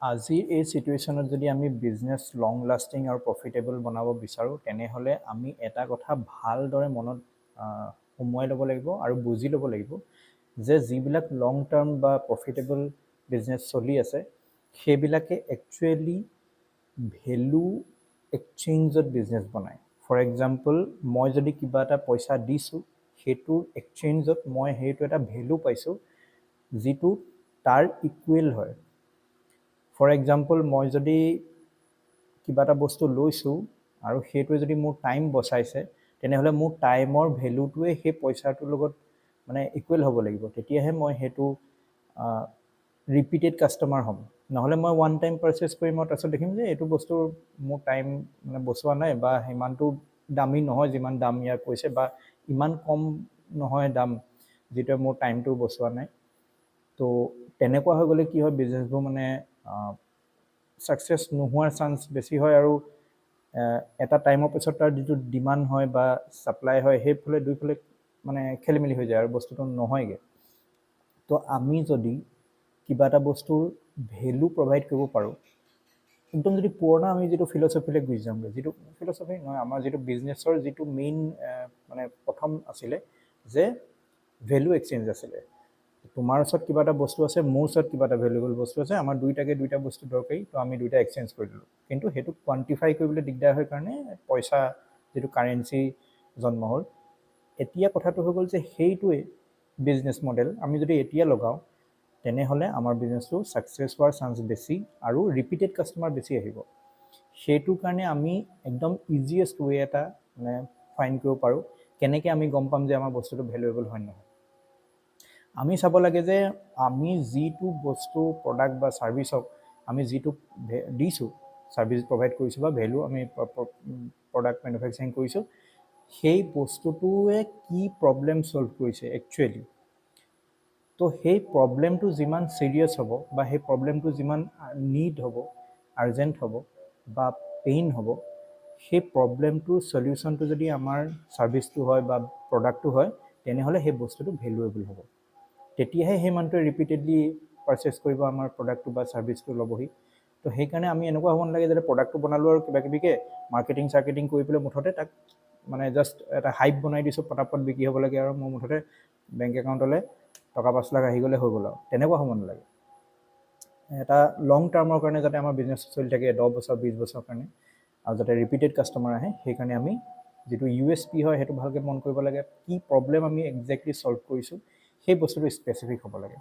আজিৰ এই চিটুৱেশ্যনত যদি আমি বিজনেছ লং লাষ্টিং আৰু প্ৰফিটেবল বনাব বিচাৰোঁ তেনেহ'লে আমি এটা কথা ভালদৰে মনত সোমোৱাই ল'ব লাগিব আৰু বুজি ল'ব লাগিব যে যিবিলাক লং টাৰ্ম বা প্ৰফিটেবল বিজনেছ চলি আছে সেইবিলাকে একচুৱেলি ভেলু এক্সচেঞ্জত বিজনেছ বনায়। ফৰ এক্সাম্পল, মই যদি কিবা এটা পইচা দিছোঁ সেইটোৰ এক্সচেঞ্জত মই সেইটো এটা ভেলু পাইছোঁ যিটো তাৰ ইকুৱেল হয়। ফৰ এক্সাম্পল, মই যদি কিবা এটা বস্তু লৈছোঁ আৰু সেইটোৱে যদি মোৰ টাইম বচাইছে তেনেহ'লে মোৰ টাইমৰ ভেলুটোৱে সেই পইচাটোৰ লগত মানে ইকুৱেল হ'ব লাগিব, তেতিয়াহে মই সেইটো ৰিপিটেড কাষ্টমাৰ হ'ম। নহ'লে মই ওৱান টাইম পাৰচেছ কৰি মই তাৰপিছত দেখিম যে এইটো বস্তুৰ মোৰ টাইম মানে বচোৱা নাই বা সিমানটো দামী নহয় যিমান দাম ইয়াৰ কৈছে, বা ইমান কম নহয় দাম যিটোৱে মোৰ টাইমটো বচোৱা নাই। তো তেনেকুৱা হৈ গ'লে কি হয়, বিজনেছবোৰ মানে ছাকচেছ নোহোৱাৰ চান্স বেছি হয় আৰু এটা টাইমৰ পিছত তাৰ যিটো ডিমাণ্ড হয় বা ছাপ্লাই হয় সেইফালে দুইফালে মানে খেলি মেলি হৈ যায় আৰু বস্তুটো নহয়গৈ। তো আমি যদি কিবা এটা বস্তুৰ ভেলু প্ৰভাইড কৰিব পাৰোঁ, একদম যদি পুৰণা আমি যিটো ফিলচফিলৈ গুচি যাওঁগৈ, যিটো ফিলচফি নহয়, আমাৰ যিটো বিজনেছৰ যিটো মেইন মানে প্ৰথম আছিলে যে ভেলু এক্সচেঞ্জ আছিলে। তোমাৰ ওচৰত কিবা এটা বস্তু আছে, মোৰ ওচৰত কিবা এটা ভেলুৱেবল বস্তু আছে, আমাৰ দুইটাকে দুইটা বস্তু দৰকাৰী, তো আমি দুইটা এক্সচেঞ্জ কৰি দিলোঁ। কিন্তু সেইটো কোৱান্টিফাই কৰিবলৈ দিগদাৰ হয় কাৰণে পইচা যিটো কাৰেঞ্চি জন্ম হ'ল। এতিয়া কথাটো হৈ গ'ল যে সেইটোৱে বিজনেছ মডেল আমি যদি এতিয়া লগাওঁ তেনেহ'লে আমাৰ বিজনেছটো ছাকচেছ হোৱাৰ চান্স বেছি আৰু ৰিপিটেড কাষ্টমাৰ বেছি আহিব। সেইটোৰ কাৰণে আমি একদম ইজিয়েষ্ট ৱে এটা মানে ফাইণ্ড কৰিব পাৰোঁ কেনেকৈ আমি গম পাম যে আমাৰ বস্তুটো ভেলুৱেবল হয় নহয়। আমি চাব লাগে যে আমি যিটো বস্তু প্ৰডাক্ট বা ছাৰ্ভিচক আমি যিটো দিছোঁ, ছাৰ্ভিচ প্ৰভাইড কৰিছোঁ বা ভেলু আমি প্ৰডাক্ট মেনুফেকচাৰিং কৰিছোঁ, সেই বস্তুটোৱে কি প্ৰব্লেম ছল্ভ কৰিছে একচুৱেলি। তো সেই প্ৰব্লেমটো যিমান ছিৰিয়াছ হ'ব বা সেই প্ৰব্লেমটো যিমান নিড হ'ব, আৰ্জেণ্ট হ'ব বা পেইন হ'ব, সেই প্ৰব্লেমটোৰ চলিউশ্যনটো যদি আমাৰ ছাৰ্ভিচটো হয় বা প্ৰডাক্টটো হয় তেনেহ'লে সেই বস্তুটো ভেলুৱেবল হ'ব। তেতিয়াহে সেই মানুহটোৱে ৰিপিটেডলি পাৰচেছ কৰিব আমাৰ প্ৰডাক্টটো বা ছাৰ্ভিচটো ল'বহি। তো সেইকাৰণে আমি এনেকুৱা হ'ব নালাগে যে প্ৰডাক্টটো বনালোঁ আৰু কিবা কিবিকৈ মাৰ্কেটিং কৰি পেলাই মুঠতে তাক মানে জাষ্ট এটা হাইপ বনাই দিছোঁ, পটাপট বিক্ৰী হ'ব লাগে আৰু মোৰ মুঠতে বেংক একাউণ্টলৈ টকা 5 লাখ আহি গ'লে হৈ গ'ল আৰু তেনেকুৱা হ'ব নালাগে। এটা লং টাৰ্মৰ কাৰণে যাতে আমাৰ বিজনেছ চলি থাকে 10 বছৰ 20 বছৰৰ কাৰণে, আৰু যাতে ৰিপিটেড কাষ্টমাৰ আহে, সেইকাৰণে আমি যিটো USP হয় সেইটো ভালকৈ মন কৰিব লাগে। কি প্ৰব্লেম আমি একজেক্টলি ছল্ভ কৰিছোঁ সেই বস্তুটো স্পেচিফিক হ'ব লাগে।